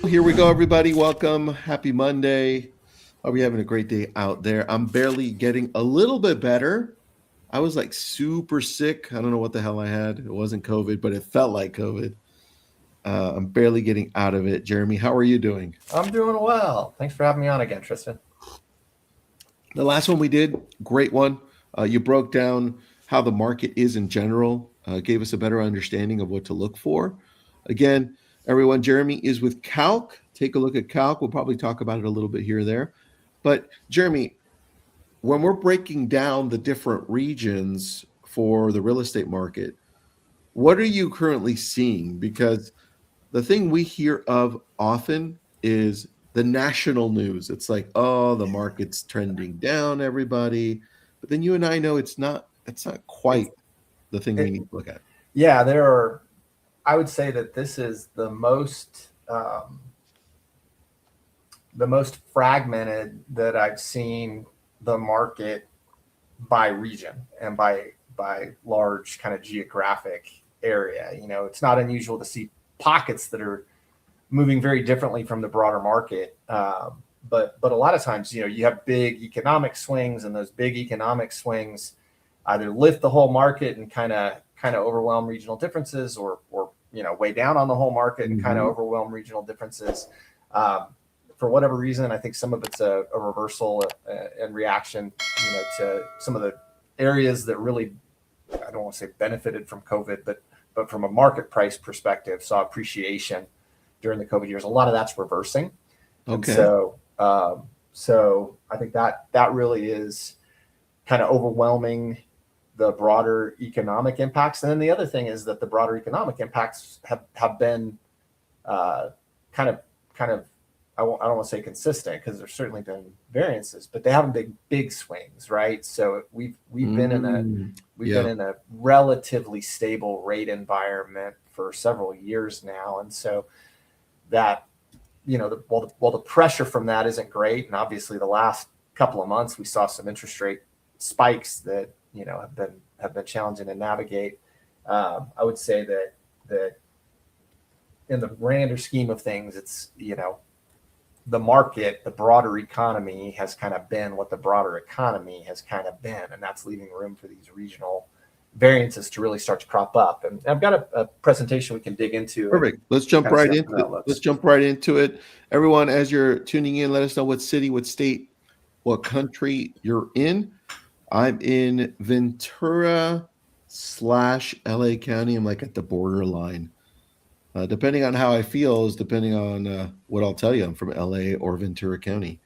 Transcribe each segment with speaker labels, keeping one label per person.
Speaker 1: Here we go, everybody. Welcome. Happy Monday. Hope you're having a great day out there. I'm barely getting a little bit better. I was like super sick. I don't know what the hell I had. It wasn't COVID, but it felt like COVID. I'm barely getting out of it. Jeremy, how are you doing?
Speaker 2: I'm doing well. Thanks for having me on again, Tristan.
Speaker 1: The last one we did, great one. You broke down how the market is in general, gave us a better understanding of what to look for. Again, everyone, Jeremy is with Calque. Take a look at Calque. We'll probably talk about it a little bit here or there. But Jeremy, when we're breaking down the different regions for the real estate market, what are you currently seeing? Because the thing we hear of often is the national news. It's like, oh, the market's trending down, everybody. But then you and I know it's not quite the thing we need to look at.
Speaker 2: Yeah, there are. I would say that this is the most fragmented that I've seen the market by region and by large kind of geographic area. It's not unusual to see pockets that are moving very differently from the broader market. But a lot of times, you have big economic swings, and those big economic swings either lift the whole market and kind of overwhelm regional differences, or weigh down on the whole market and kind of overwhelm regional differences. For whatever reason, I think some of it's a reversal and reaction, to some of the areas that really, I don't want to say benefited from COVID, but from a market price perspective, saw appreciation during the COVID years. A lot of that's reversing.
Speaker 1: Okay.
Speaker 2: And so I think that really is kind of overwhelming the broader economic impacts. And then the other thing is that the broader economic impacts have been kind of I don't want to say consistent, because there's certainly been variances, but they haven't been big swings, right? So we've been in a relatively stable rate environment for several years now, and so that while the pressure from that isn't great, and obviously the last couple of months we saw some interest rate spikes that have been challenging to navigate. I would say that in the grander scheme of things, it's the market, the broader economy has kind of been what the broader economy has kind of been, and that's leaving room for these regional variances to really start to crop up. And I've got a presentation we can dig into.
Speaker 1: Perfect. Let's jump right into it. Let's jump right into it. Everyone, as you're tuning in, let us know what city, what state, what country you're in. I'm in Ventura / LA County. I'm like at the borderline. Depending on how I feel is depending on what I'll tell you. I'm from LA or Ventura County.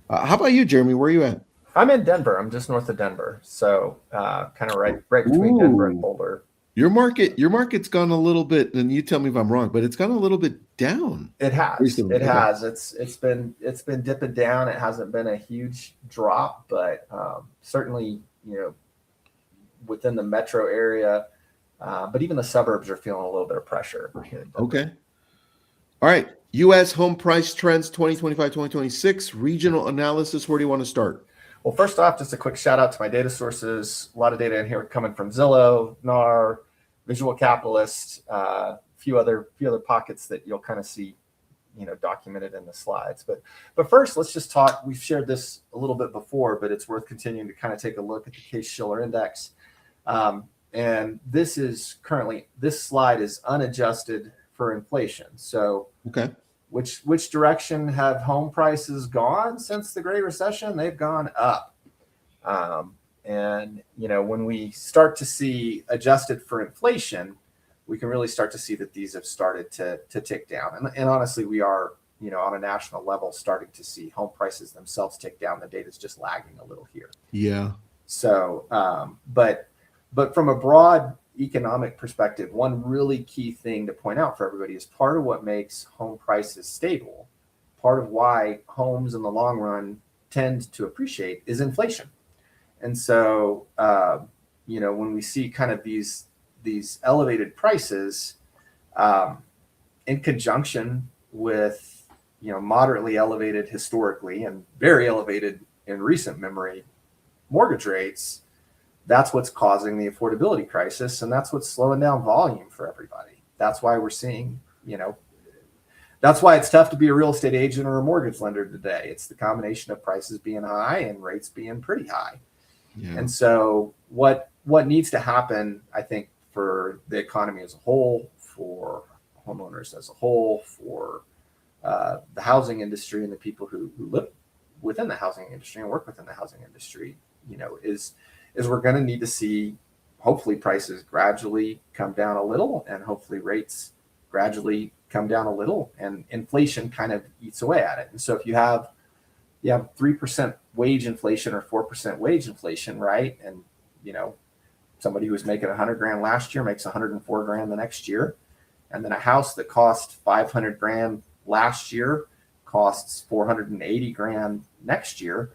Speaker 1: How about you, Jeremy? Where are you at?
Speaker 2: I'm in Denver. I'm just north of Denver, so kind of right between Denver and Boulder.
Speaker 1: Your market's gone a little bit, and you tell me if I'm wrong, but it's gone a little bit down.
Speaker 2: It has. Recently. It has. It's been dipping down. It hasn't been a huge drop, but certainly within the metro area. But even the suburbs are feeling a little bit of pressure.
Speaker 1: Okay. All right. U.S. home price trends 2025-2026, regional analysis. Where do you want to start?
Speaker 2: Well, first off, just a quick shout out to my data sources. A lot of data in here coming from Zillow, NAR, Visual Capitalist, a few other pockets that you'll kind of see, documented in the slides. But first, let's just talk. We've shared this a little bit before, but it's worth continuing to kind of take a look at the Case-Shiller Index. And this slide is unadjusted for inflation. So
Speaker 1: okay.
Speaker 2: Which direction have home prices gone since the Great Recession? They've gone up. And when we start to see adjusted for inflation, we can really start to see that these have started to tick down. And honestly, we are, on a national level, starting to see home prices themselves tick down. The data is just lagging a little here.
Speaker 1: Yeah.
Speaker 2: So, but from a broad economic perspective, one really key thing to point out for everybody is part of what makes home prices stable, part of why homes in the long run tend to appreciate, is inflation. And so, when we see kind of these elevated prices in conjunction with, moderately elevated historically and very elevated in recent memory mortgage rates, that's what's causing the affordability crisis, and that's what's slowing down volume for everybody. That's why we're seeing, That's why it's tough to be a real estate agent or a mortgage lender today. It's the combination of prices being high and rates being pretty high.
Speaker 1: Yeah.
Speaker 2: And so what needs to happen, I think, for the economy as a whole, for homeowners as a whole, for the housing industry and the people who live within the housing industry and work within the housing industry, is we're going to need to see, hopefully, prices gradually come down a little, and hopefully rates gradually come down a little, and inflation kind of eats away at it. And so if you have 3% wage inflation or 4% wage inflation, right? And somebody who was making 100 grand last year makes 104 grand the next year, and then a house that cost 500 grand last year costs 480 grand next year.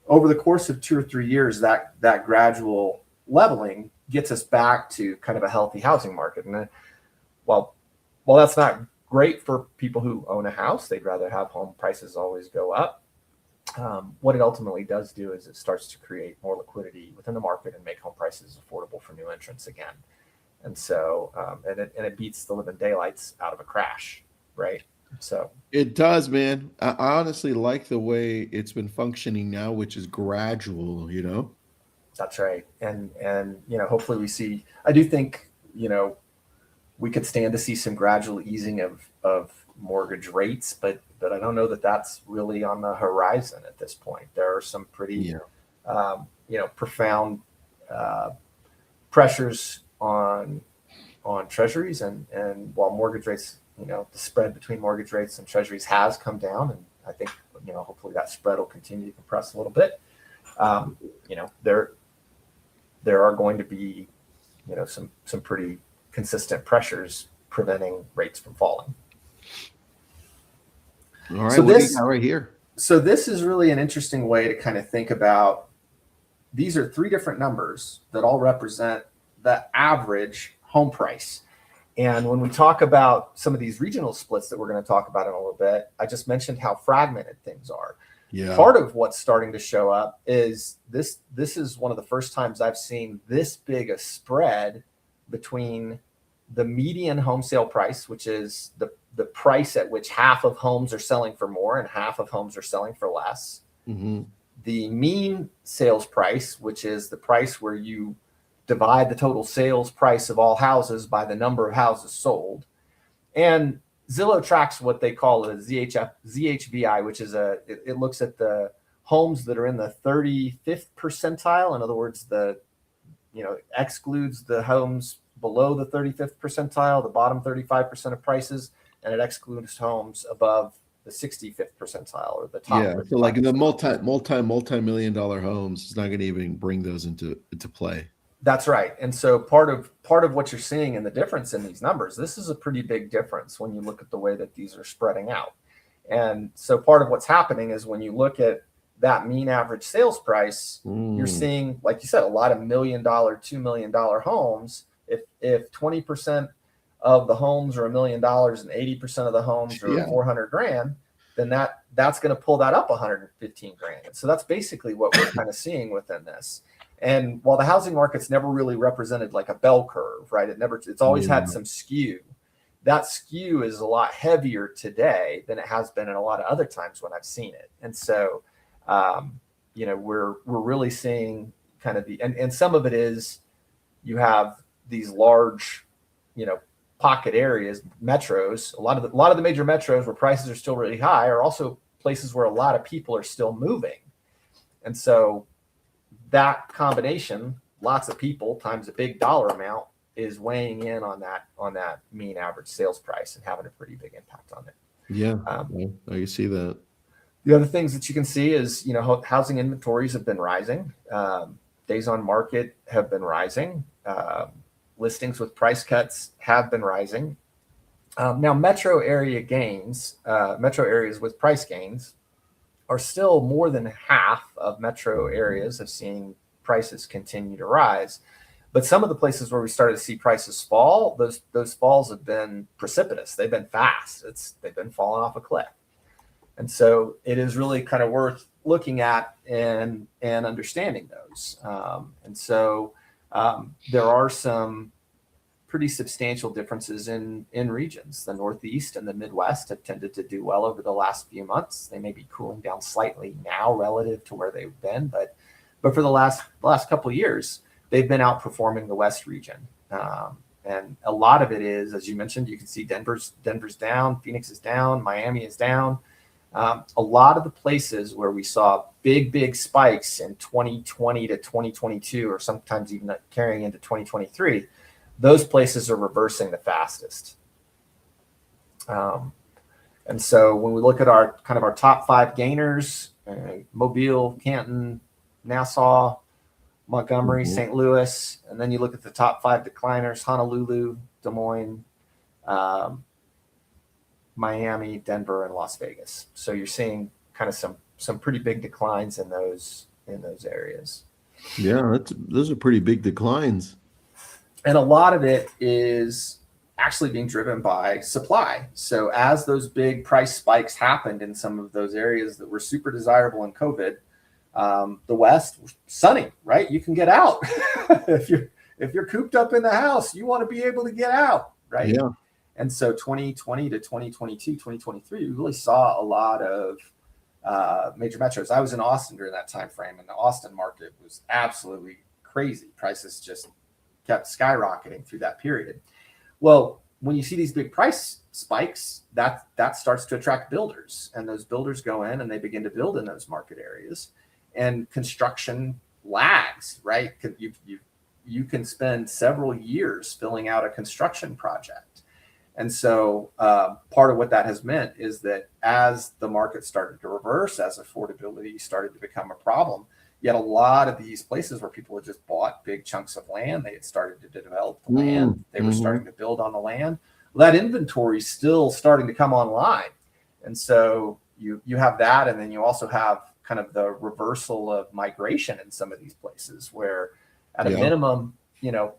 Speaker 2: Over the course of 2 or 3 years, that gradual leveling gets us back to kind of a healthy housing market. And while that's not great for people who own a house, they'd rather have home prices always go up. What it ultimately does do is it starts to create more liquidity within the market and make home prices affordable for new entrants again. And so, and it beats the living daylights out of a crash, right? So
Speaker 1: it does, man. I honestly like the way it's been functioning now, which is gradual.
Speaker 2: That's right. And hopefully we see. I do think we could stand to see some gradual easing of mortgage rates, but I don't know that that's really on the horizon at this point. There are some pretty profound pressures on treasuries, and while mortgage rates, the spread between mortgage rates and treasuries has come down, and I think hopefully that spread will continue to compress a little bit. There are going to be some pretty consistent pressures preventing rates from falling.
Speaker 1: All right,
Speaker 2: so
Speaker 1: what do you got right here?
Speaker 2: So this is really an interesting way to kind of think about. These are 3 different numbers that all represent the average home price. And when we talk about some of these regional splits that we're going to talk about in a little bit, I just mentioned how fragmented things are.
Speaker 1: Yeah.
Speaker 2: Part of what's starting to show up is this is one of the first times I've seen this big a spread between the median home sale price, which is the price at which half of homes are selling for more and half of homes are selling for less.
Speaker 1: Mm-hmm.
Speaker 2: The mean sales price, which is the price where you divide the total sales price of all houses by the number of houses sold. And Zillow tracks what they call a ZHVI, which is it looks at the homes that are in the 35th percentile. In other words, excludes the homes below the 35th percentile, the bottom 35% of prices, and it excludes homes above the 65th percentile or the top.
Speaker 1: Yeah, so like in the multi-million dollar homes, it's not going to even bring those into play.
Speaker 2: That's right. And so part of what you're seeing in the difference in these numbers, this is a pretty big difference when you look at the way that these are spreading out. And so part of what's happening is when you look at that mean average sales price, you're seeing, like you said, a lot of $1 million, $2 million homes. If 20% of the homes are $1 million and 80% of the homes are 400 grand, then that's going to pull that up 115 grand. So that's basically what we're kind of seeing within this. And while the housing market's never really represented like a bell curve, right? It's always had some skew. That skew is a lot heavier today than it has been in a lot of other times when I've seen it. And so, we're really seeing kind of and some of it is you have these large, pocket areas, metros. A lot of the major metros where prices are still really high are also places where a lot of people are still moving. And so that combination, lots of people times a big dollar amount, is weighing in on that mean average sales price and having a pretty big impact on it.
Speaker 1: Yeah, I see that.
Speaker 2: The other things that you can see is, housing inventories have been rising. Days on market have been rising. Listings with price cuts have been rising. Now, metro areas with price gains are still more than half of metro areas have seen prices continue to rise. But some of the places where we started to see prices fall, those falls have been precipitous. They've been fast. They've been falling off a cliff. And so it is really kind of worth looking at and understanding those. And so there are some pretty substantial differences in regions. The Northeast and the Midwest have tended to do well over the last few months. They may be cooling down slightly now relative to where they've been, but for the last couple of years, they've been outperforming the West region. And a lot of it is, as you mentioned, you can see Denver's down, Phoenix is down, Miami is down. A lot of the places where we saw big spikes in 2020 to 2022, or sometimes even carrying into 2023, those places are reversing the fastest. And so when we look at our top 5 gainers, Mobile, Canton, Nassau, Montgomery, St. Louis, and then you look at the top 5 decliners: Honolulu, Des Moines, Miami, Denver, and Las Vegas. So you're seeing kind of some pretty big declines in those areas.
Speaker 1: Yeah, those are pretty big declines.
Speaker 2: And a lot of it is actually being driven by supply. So as those big price spikes happened in some of those areas that were super desirable in COVID, the West, sunny, right? You can get out. if you're cooped up in the house, you want to be able to get out, right?
Speaker 1: Yeah.
Speaker 2: And so 2020 to 2022, 2023, we really saw a lot of major metros. I was in Austin during that time frame, and the Austin market was absolutely crazy. Prices just kept skyrocketing through that period. Well, when you see these big price spikes, that starts to attract builders, and those builders go in and they begin to build in those market areas, and construction lags, right? You can spend several years filling out a construction project. And so part of what that has meant is that as the market started to reverse, as affordability started to become a problem, you had a lot of these places where people had just bought big chunks of land. They had started to develop the land. They were starting to build on the land. Well, that inventory is still starting to come online. And so you have that, and then you also have kind of the reversal of migration in some of these places where at a minimum,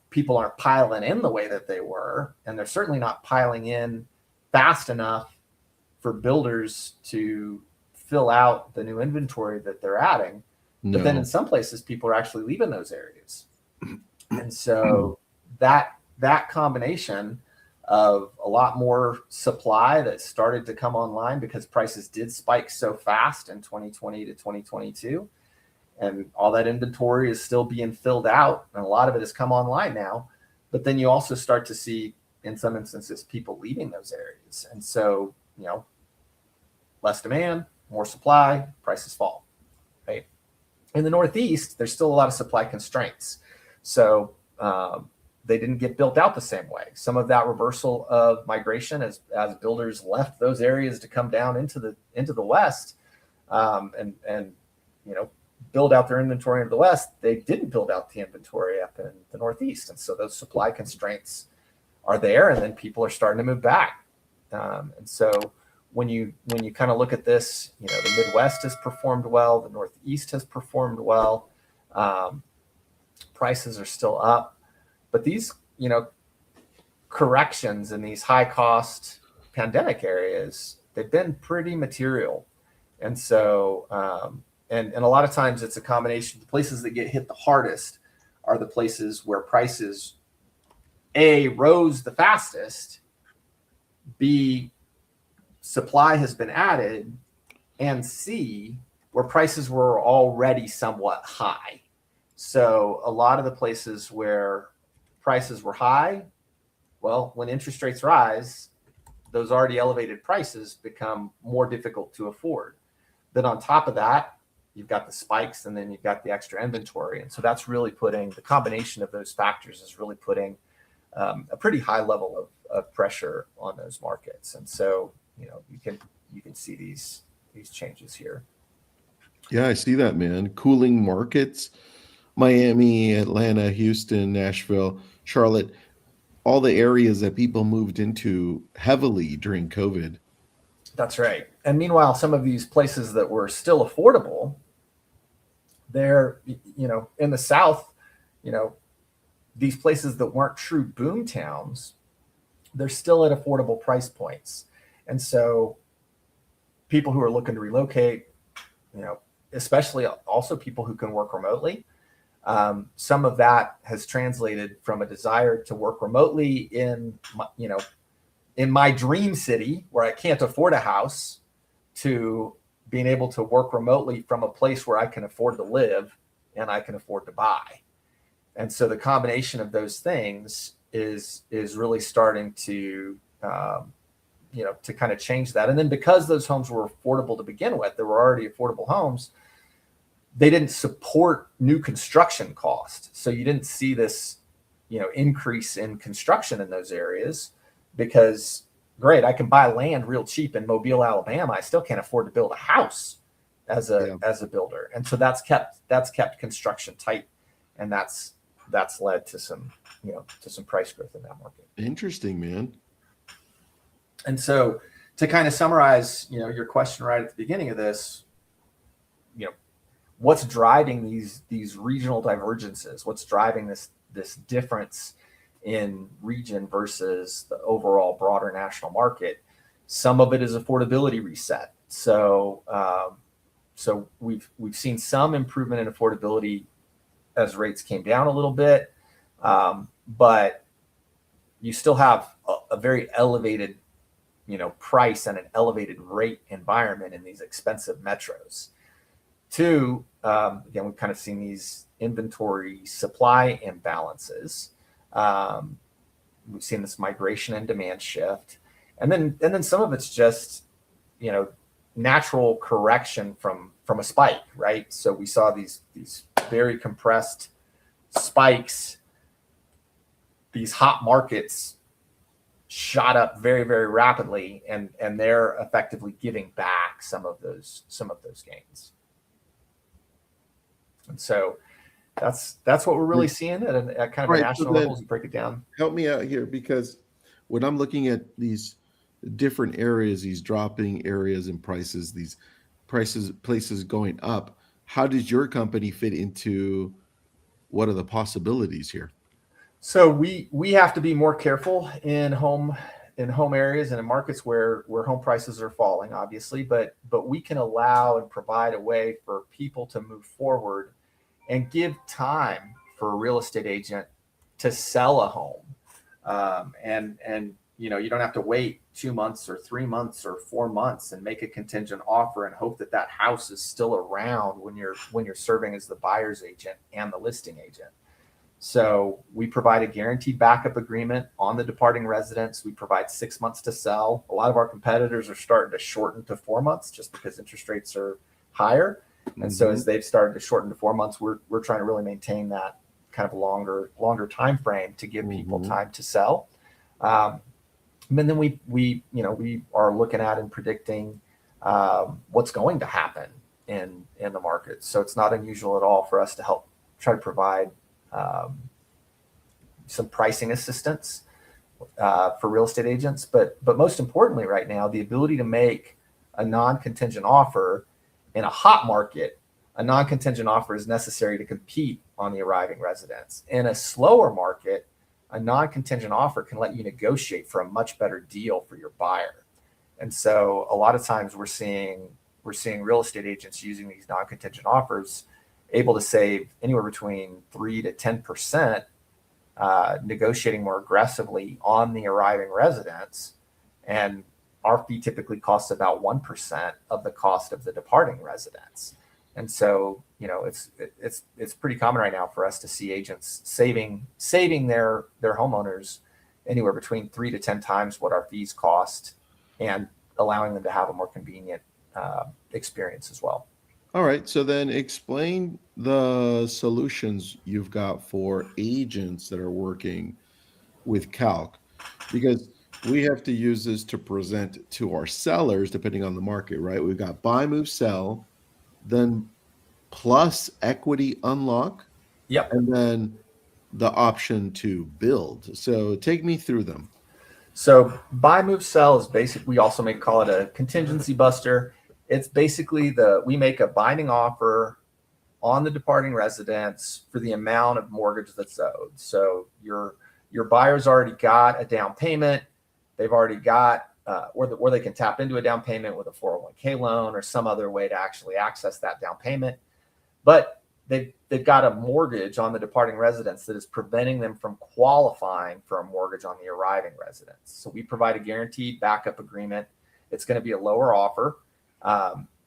Speaker 2: people aren't piling in the way that they were, and they're certainly not piling in fast enough for builders to fill out the new inventory that they're adding. No. But then in some places, people are actually leaving those areas. And so that combination of a lot more supply that started to come online because prices did spike so fast in 2020 to 2022, and all that inventory is still being filled out, and a lot of it has come online now. But then you also start to see, in some instances, people leaving those areas. And so, less demand, more supply, prices fall, right? In the Northeast, there's still a lot of supply constraints. So they didn't get built out the same way. Some of that reversal of migration as builders left those areas to come down into the West, and build out their inventory in the West, they didn't build out the inventory up in the Northeast. And so those supply constraints are there, and then people are starting to move back. And so when you kind of look at this, the Midwest has performed well, the Northeast has performed well. Prices are still up, but these, corrections in these high cost pandemic areas, they've been pretty material. And so, and a lot of times it's a combination. The places that get hit the hardest are the places where prices, A, rose the fastest, B, supply has been added, and C, where prices were already somewhat high. So a lot of the places where prices were high, well, when interest rates rise, those already elevated prices become more difficult to afford. Then on top of that, you've got the spikes, and then you've got the extra inventory. And so that's really putting, the combination of those factors is really putting a pretty high level of pressure on those markets. And so, you can see these changes here.
Speaker 1: Yeah, I see that, man. Cooling markets, Miami, Atlanta, Houston, Nashville, Charlotte, all the areas that people moved into heavily during COVID.
Speaker 2: That's right. And meanwhile, some of these places that were still affordable, they're, in the South, these places that weren't true boom towns, they're still at affordable price points. And so people who are looking to relocate, especially also people who can work remotely, Some of that has translated from a desire to work remotely in my dream city where I can't afford a house, to being able to work remotely from a place where I can afford to live and I can afford to buy. And so the combination of those things is really starting to to kind of change that. And then because those homes were affordable to begin with, they were already affordable homes, they didn't support new construction costs. So you didn't see this, increase in construction in those areas, because great, I can buy land real cheap in Mobile, Alabama. I still can't afford to build a house as a builder. And so that's kept construction tight. And that's led to some price growth in that market.
Speaker 1: Interesting, man.
Speaker 2: And so to kind of summarize, your question right at the beginning of this, what's driving these regional divergences? What's driving this difference in region versus the overall broader national market? Some of it is affordability reset. So we've seen some improvement in affordability as rates came down a little bit, but you still have a very elevated price and an elevated rate environment in these expensive metros. Two, again, we've kind of seen these inventory supply imbalances. We've seen this migration and demand shift, and then some of it's just natural correction from a spike, right? So we saw these very compressed spikes. These hot markets shot up very, very rapidly, and they're effectively giving back some of those gains. And so that's what we're really seeing at kind of a national level as you break it down.
Speaker 1: Help me out here, because when I'm looking at these different areas, these dropping areas and prices, these places going up, how does your company fit into what are the possibilities here?
Speaker 2: So we have to be more careful in home areas and in markets where home prices are falling, obviously, but we can allow and provide a way for people to move forward and give time for a real estate agent to sell a home. And you don't have to wait 2 months or 3 months or 4 months and make a contingent offer and hope that house is still around when you're serving as the buyer's agent and the listing agent. So we provide a guaranteed backup agreement on the departing residence. We provide 6 months to sell. A lot of our competitors are starting to shorten to 4 months just because interest rates are higher. And so as they've started to shorten to 4 months, we're trying to really maintain that kind of longer time frame to give people time to sell. And then we are looking at and predicting what's going to happen in the market. So it's not unusual at all for us to help try to provide some pricing assistance for real estate agents, but most importantly right now, the ability to make a non-contingent offer in a hot market. A non-contingent offer is necessary to compete on the arriving residents. In a slower market, a non-contingent offer can let you negotiate for a much better deal for your buyer. And so a lot of times we're seeing real estate agents using these non-contingent offers able to save anywhere between 3 to 10%, negotiating more aggressively on the arriving residents. And our fee typically costs about 1% of the cost of the departing residents. And so, it's pretty common right now for us to see agents saving their homeowners anywhere between 3 to 10 times what our fees cost, and allowing them to have a more convenient experience as well.
Speaker 1: All right. So then explain the solutions you've got for agents that are working with Calque, because we have to use this to present to our sellers depending on the market, right? We've got buy, move, sell, then plus equity unlock,
Speaker 2: Yep.
Speaker 1: and then the option to build. So take me through them.
Speaker 2: So buy, move, sell is basic. We also may call it a contingency buster. It's basically we make a binding offer on the departing residence for the amount of mortgage that's owed. So your buyer's already got a down payment. They've already got, or they can tap into a down payment with a 401k loan or some other way to actually access that down payment. But they've got a mortgage on the departing residence that is preventing them from qualifying for a mortgage on the arriving residence. So we provide a guaranteed backup agreement. It's going to be a lower offer.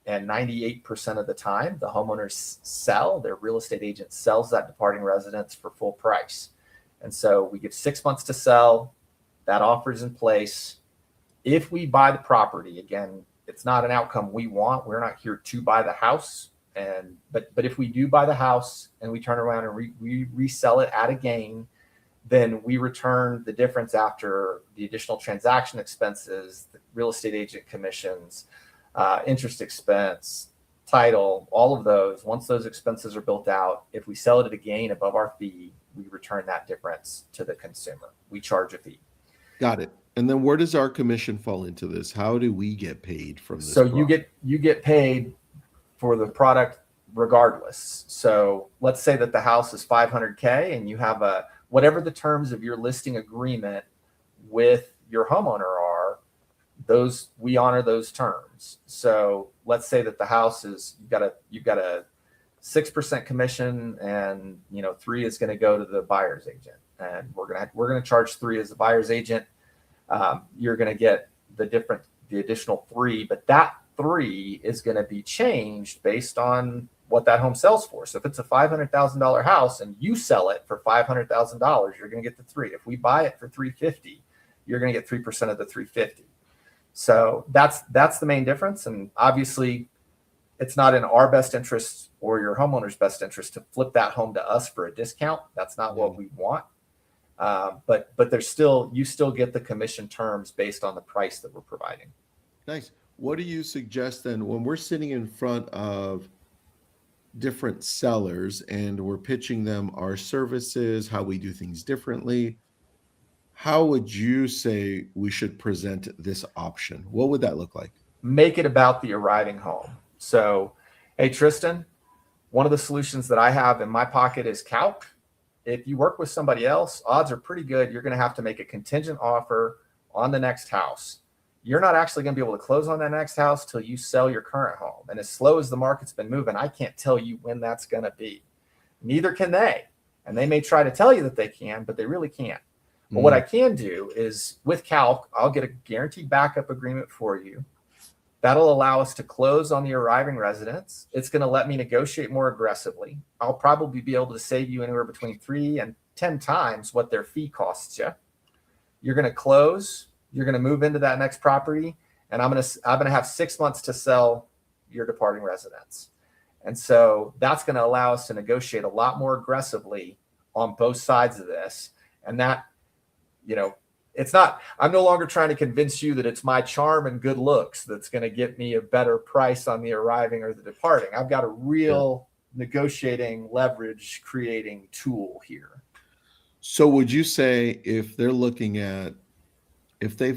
Speaker 2: And 98% of the time, the homeowners sell, their real estate agent sells that departing residence for full price. And so we give 6 months to sell. That offer is in place. If we buy the property, again, it's not an outcome we want. We're not here to buy the house. But if we do buy the house and we turn around and we resell it at a gain, then we return the difference after the additional transaction expenses, the real estate agent commissions, interest expense, title, all of those. Once those expenses are built out, if we sell it at a gain above our fee, we return that difference to the consumer. We charge a fee.
Speaker 1: Got it. And then where does our commission fall into this? How do we get paid from this?
Speaker 2: So you get paid for the product regardless. So let's say that the house is $500K and you have whatever the terms of your listing agreement with your homeowner are, we honor those terms. So let's say that the house is you've got a 6% commission, and 3 is going to go to the buyer's agent, and we're going to charge 3 as the buyer's agent. You're going to get the additional 3, but that 3 is going to be changed based on what that home sells for. So if it's a $500,000 house and you sell it for $500,000, you're going to get the 3. If we buy it for $350,000, you're going to get 3% of the $350,000. So that's the main difference. And obviously, it's not in our best interest or your homeowner's best interest to flip that home to us for a discount. That's not what we want. But you still get the commission terms based on the price that we're providing.
Speaker 1: Nice. What do you suggest then when we're sitting in front of different sellers and we're pitching them our services, how we do things differently? How would you say we should present this option? What would that look like?
Speaker 2: Make it about the arriving home. So, hey, Tristan, one of the solutions that I have in my pocket is Calque. If you work with somebody else, odds are pretty good you're going to have to make a contingent offer on the next house. You're not actually going to be able to close on that next house till you sell your current home. And as slow as the market's been moving, I can't tell you when that's going to be. Neither can they. And they may try to tell you that they can, but they really can't. But what I can do is with Calque, I'll get a guaranteed backup agreement for you. That'll allow us to close on the arriving residence. It's going to let me negotiate more aggressively. I'll probably be able to save you anywhere between 3 and 10 times what their fee costs you. You're going to close. You're going to move into that next property, and I'm going to have 6 months to sell your departing residence. And so that's going to allow us to negotiate a lot more aggressively on both sides of this. And that, it's not, I'm no longer trying to convince you that it's my charm and good looks that's going to get me a better price on the arriving or the departing. I've got a real negotiating, leverage creating tool here.
Speaker 1: So would you say if they've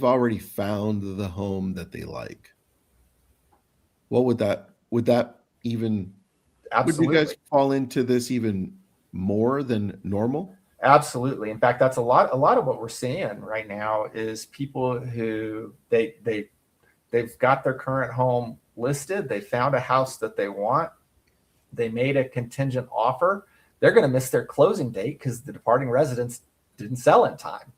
Speaker 1: already found the home that they like, what would that even,
Speaker 2: Absolutely.
Speaker 1: would you guys fall into this even more than normal?
Speaker 2: Absolutely. In fact, that's a lot of what we're seeing right now is people who they've got their current home listed. They found a house that they want. They made a contingent offer. They're going to miss their closing date because the departing residence didn't sell in time.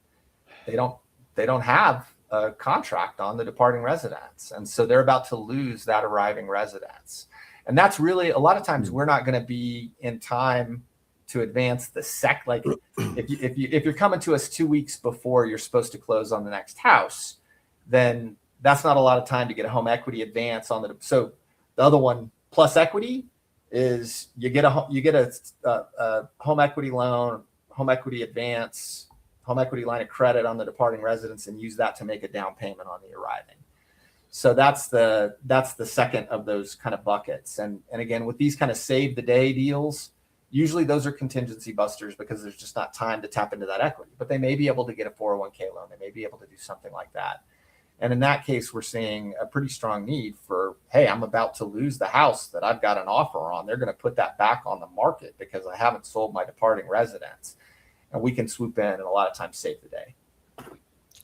Speaker 2: They don't have a contract on the departing residence. And so they're about to lose that arriving residence. And that's really, a lot of times we're not going to be in time to advance the like if you're coming to us 2 weeks before you're supposed to close on the next house, then that's not a lot of time to get a home equity advance on so the other one plus equity is you get a home equity loan, home equity advance, home equity line of credit on the departing residence, and use that to make a down payment on the arriving. So that's the second of those kind of buckets. And again, with these kind of save the day deals, usually those are contingency busters because there's just not time to tap into that equity, but they may be able to get a 401k loan. They may be able to do something like that. And in that case, we're seeing a pretty strong need for, hey, I'm about to lose the house that I've got an offer on. They're going to put that back on the market because I haven't sold my departing residence. And we can swoop in and a lot of times save the day.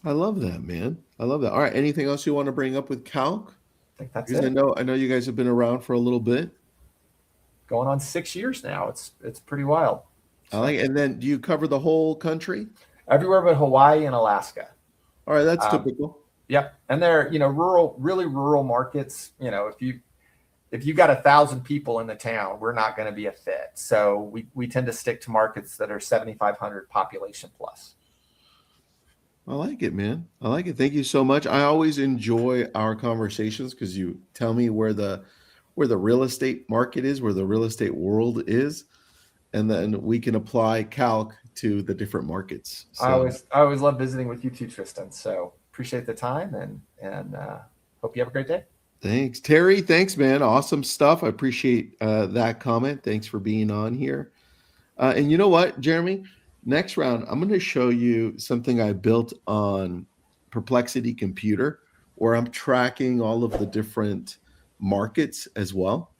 Speaker 1: I love that, man. I love that. All right. Anything else you want to bring up with Calque?
Speaker 2: I think that's
Speaker 1: because
Speaker 2: it.
Speaker 1: I know you guys have been around for a little bit.
Speaker 2: going on 6 years now. It's pretty wild.
Speaker 1: I like it. And then do you cover the whole country?
Speaker 2: Everywhere but Hawaii and Alaska.
Speaker 1: All right, that's typical.
Speaker 2: Yep. And they're, really rural markets. If you got 1,000 people in the town, we're not going to be a fit. So we tend to stick to markets that are 7,500 population plus.
Speaker 1: I like it, man. I like it. Thank you so much. I always enjoy our conversations because you tell me where the real estate market is, where the real estate world is, and then we can apply Calque to the different markets. So,
Speaker 2: I always love visiting with you too, Tristan. So appreciate the time and hope you have a great day.
Speaker 1: Thanks, Terry. Thanks, man. Awesome stuff. I appreciate that comment. Thanks for being on here. And you know what, Jeremy? Next round, I'm going to show you something I built on Perplexity Computer, where I'm tracking all of the different markets as well.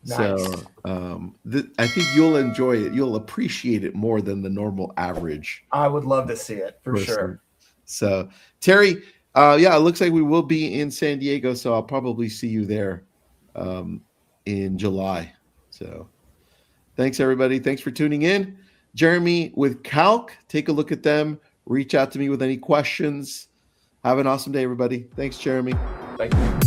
Speaker 2: Nice.
Speaker 1: So I think you'll enjoy it. You'll appreciate it more than the normal average.
Speaker 2: I would love to see it for sure.
Speaker 1: So, Terry, yeah, it looks like we will be in San Diego, so I'll probably see you there in July. So, thanks, everybody. Thanks for tuning in. Jeremy with Calque, take a look at them. Reach out to me with any questions. Have an awesome day, everybody. Thanks, Jeremy.
Speaker 2: Thank you.